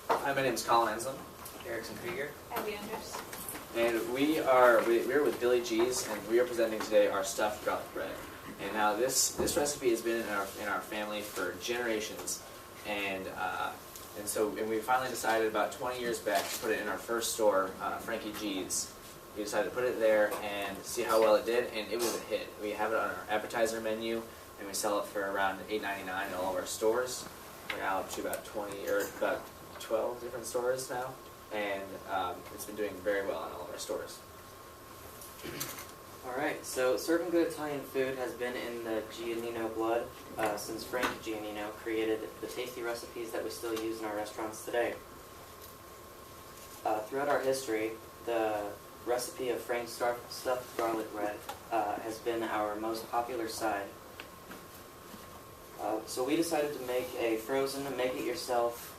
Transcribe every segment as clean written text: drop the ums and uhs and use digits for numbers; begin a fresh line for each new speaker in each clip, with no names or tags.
Hi, my name is Collin. Erickson.
Abbey.
And we're with Billy G's, and we are presenting today our stuffed garlic bread. And now this recipe has been in our family for generations, and we finally decided about 20 years back to put it in our first store, Frankie G's. We decided to put it there and see how well it did, and it was a hit. We have it on our appetizer menu, and we sell it for around $8.99 in all of our stores. We're now up to about 12 different stores now, and it's been doing very well in all of our stores.
Alright, so serving good Italian food has been in the Giannino blood since Frank Giannino created the tasty recipes that we still use in our restaurants today. Throughout our history, the recipe of Frank's stuffed garlic bread has been our most popular side. So we decided to make a frozen make-it-yourself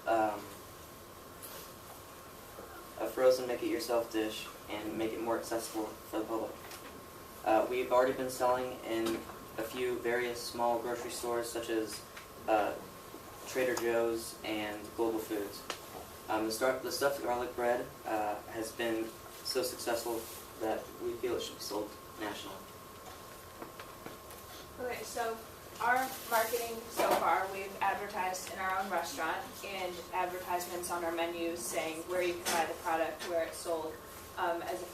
dish and make it more accessible for the public. We've already been selling in a few various small grocery stores such as Trader Joe's and Global Foods. The stuffed garlic bread has been so successful that we feel it should be sold nationally.
Okay, so our marketing so far, we've advertised in our own restaurant and advertisements on our menus saying where you can buy the product, where it's sold as a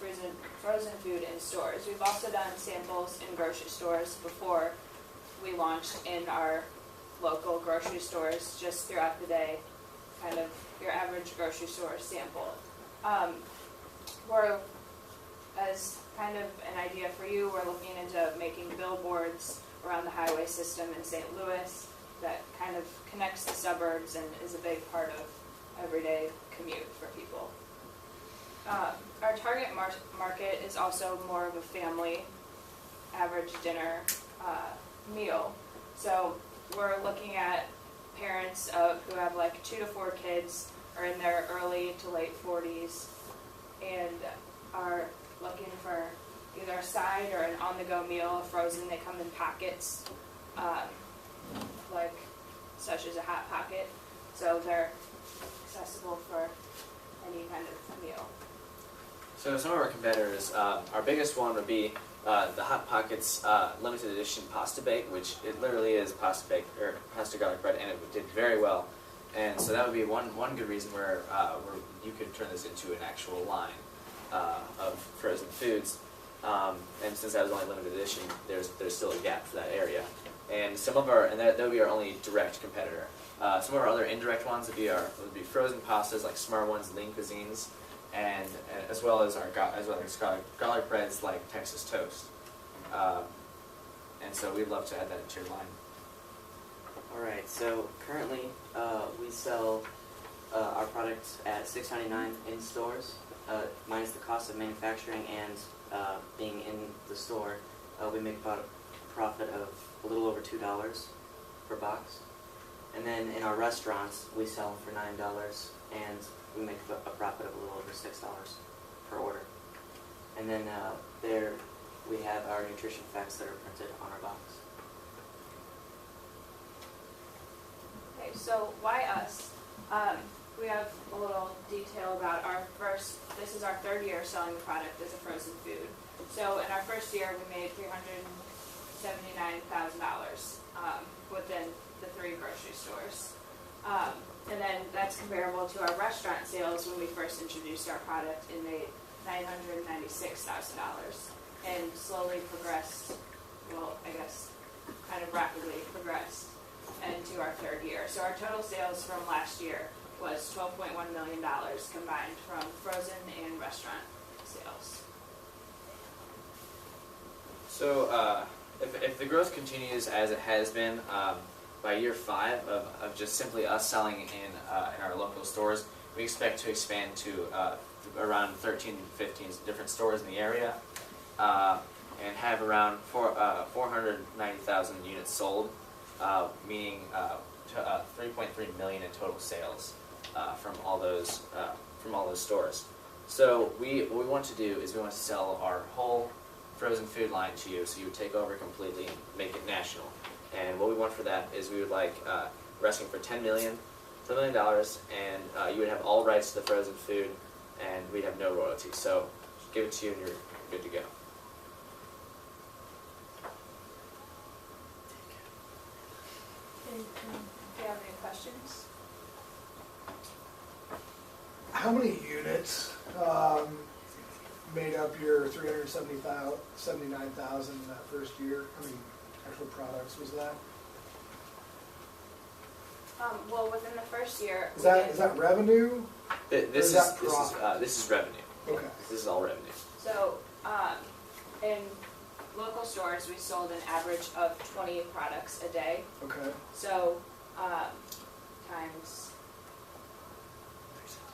frozen food in stores. We've also done samples in grocery stores before we launched in our local grocery stores just throughout the day, kind of your average grocery store sample. As kind of an idea for you, we're looking into making billboards around the highway system in St. Louis that kind of connects the suburbs and is a big part of everyday commute for people. Our target market is also more of a family average dinner meal. So we're looking at parents who have like 2 to 4 kids, are in their early to late 40s, and are looking for either a side or an on-the-go meal, frozen. They come in packets, such as a Hot Pocket, so they're accessible for any kind of meal.
So some of our competitors, our biggest one would be the Hot Pockets limited edition pasta bake, which it literally is pasta garlic bread, and it did very well. And so that would be one good reason where you could turn this into an actual line of frozen foods. And since that was only limited edition, there's still a gap for that area. And that would be our only direct competitor. Some of our other indirect ones would be frozen pastas like Smart Ones, Lean Cuisines, and as well as garlic breads like Texas Toast. And so we'd love to add that into your line.
Alright, so currently we sell our product at $6.99 in stores, minus the cost of manufacturing and being in the store. We make about a profit of a little over $2 per box. And then in our restaurants, we sell them for $9, and we make a profit of a little over $6 per order. And then there we have our nutrition facts that are printed on our box.
Okay, so why us? We have a little detail about this is our 3rd year selling the product as a frozen food. So in our first year, we made $379,000 within the 3 grocery stores. And then that's comparable to our restaurant sales when we first introduced our product and made $996,000, and slowly progressed, kind of rapidly progressed into our 3rd year. So our total sales from last year was $12.1 million combined from frozen and restaurant sales.
So if the growth continues as it has been, by year 5 of just simply us selling in our local stores, we expect to expand to around 13 to 15 different stores in the area, and have around 490,000 units sold, meaning 3.3 million in total sales from all those stores. So what we want to do is we want to sell our whole frozen food line to you, so you would take over completely and make it national. And what we want for that is we would like, we're asking for $10 million $1 million, and you would have all rights to the frozen food, and we'd have no royalty. So give it to you, and you're good to go.
Do you have any questions?
How many units made up your 379,000 that first year? How many actual products was that?
Well, within the first year.
Is that revenue?
This
is that
this is revenue.
Okay.
This is all revenue.
So, in local stores, we sold an average of 20 products a day.
Okay.
So, times,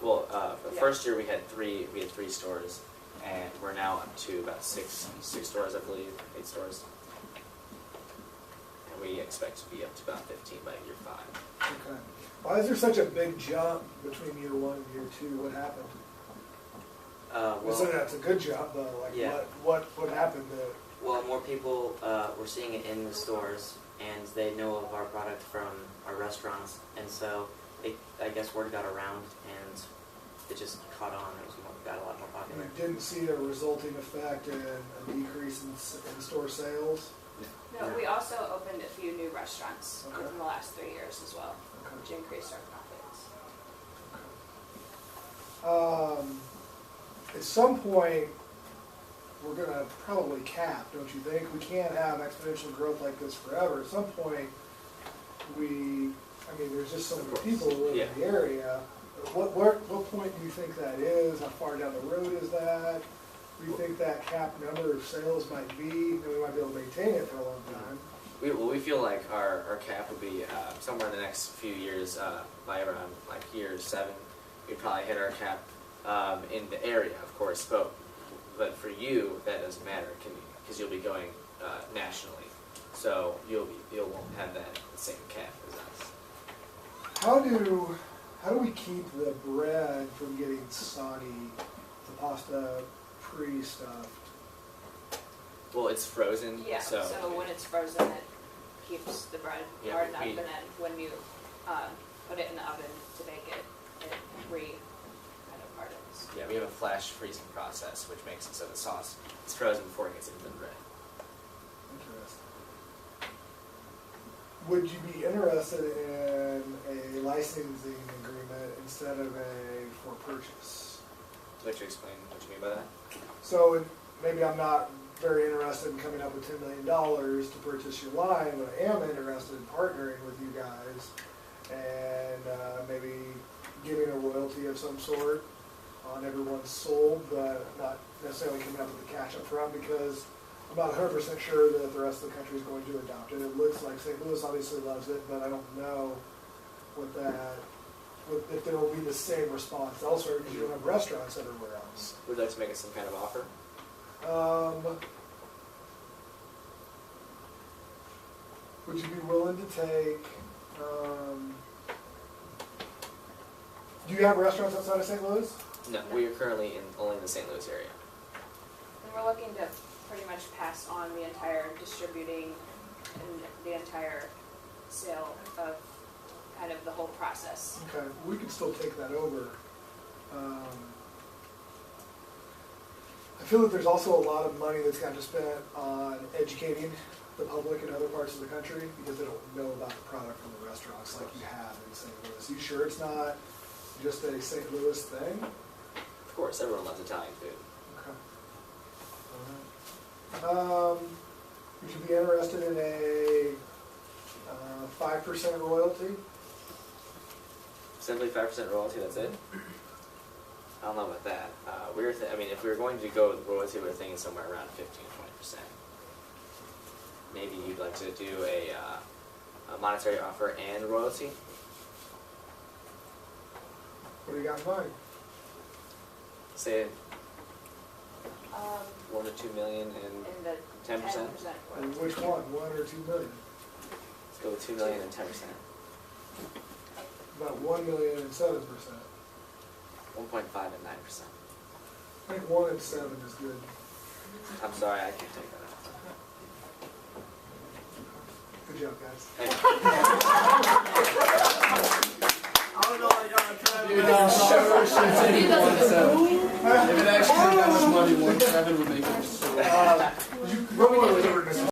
Well, the
Yeah.
first year we had three stores, and we're now up to about six stores, I believe, 8 stores. And we expect to be up to about 15 by year 5.
Okay. Why is there such a big jump between year 1 and year 2? What happened? So
Well,
that's a good jump, though. Like,
Yeah.
what happened?
well, more people were seeing it in the stores, and they know of our product from our restaurants, and so I guess word got around, and it just caught on. Got a lot more popular.
You didn't see a resulting effect in a decrease in store sales?
no, we also opened a few new restaurants
Okay.
within the last 3 years as well,
Okay.
which increased our profits.
At some point, we're gonna probably cap, don't you think? We can't have exponential growth like this forever. At some point, there's just so many people who live in the area. What point do you think that is? How far down the road is that? Do you think that cap number of sales might be? And we might be able to maintain it for a long time.
We feel like our cap would be somewhere in the next few years, by around like year 7, we'd probably hit our cap in the area, of course. But for you, that doesn't matter, because you'll be going nationally, so you won't have that same cap as us.
How do we keep the bread from getting soggy, the pasta pre-stuffed?
Well, it's frozen,
Yeah,
so
when it's frozen, it keeps the bread
Yeah,
hard enough,
we-
and then when you put it in the oven to bake it, it kind of hardens.
yeah, we have a flash freezing process, which makes it so the sauce is frozen before it gets into the bread.
Interesting. Would you be interested in a licensing agreement instead of a for purchase?
Would you explain what you mean by that?
So maybe I'm not very interested in coming up with $10 million to purchase your line, but I am interested in partnering with you guys and maybe giving a royalty of some sort on everyone's sold, but not necessarily coming up with the cash up front, because I'm not 100% sure that the rest of the country is going to adopt it. It looks like St. Louis obviously loves it, but I don't know if there will be the same response elsewhere, because you don't have restaurants everywhere else.
Would you like to make us some kind of offer?
Would you be willing to take, do you have restaurants outside of St. Louis?
No, we are currently only in the St. Louis area.
And we're looking to pretty much pass on the entire distributing and the entire sale of kind of the whole process.
Okay, we could still take that over. I feel that there's also a lot of money that's got to spend on educating the public in other parts of the country, because they don't know about the product from the restaurants like you have in St. Louis. You sure it's not just a St. Louis thing?
Of course, everyone loves Italian food.
Okay. All right. Would you be interested in a 5% royalty?
Simply 5% royalty, that's it? I don't know about that. If we were going to go with royalty, we were thinking somewhere around 15 or 20%. Maybe you'd like to do a monetary offer and royalty?
What do you got in mind?
Say
Um,
1 to 2 million and
in the
10%?
10%
And
royalty.
which one, 1 or 2 million?
Let's go with 2 million and 10%.
About 1 million and 7%.
1.5 and 9%.
I think 1 and 7 is good.
I'm sorry, I can't take that out.
Good job, guys.
Thank you.
All
If it actually had that much money, 1.7 would make it.
What we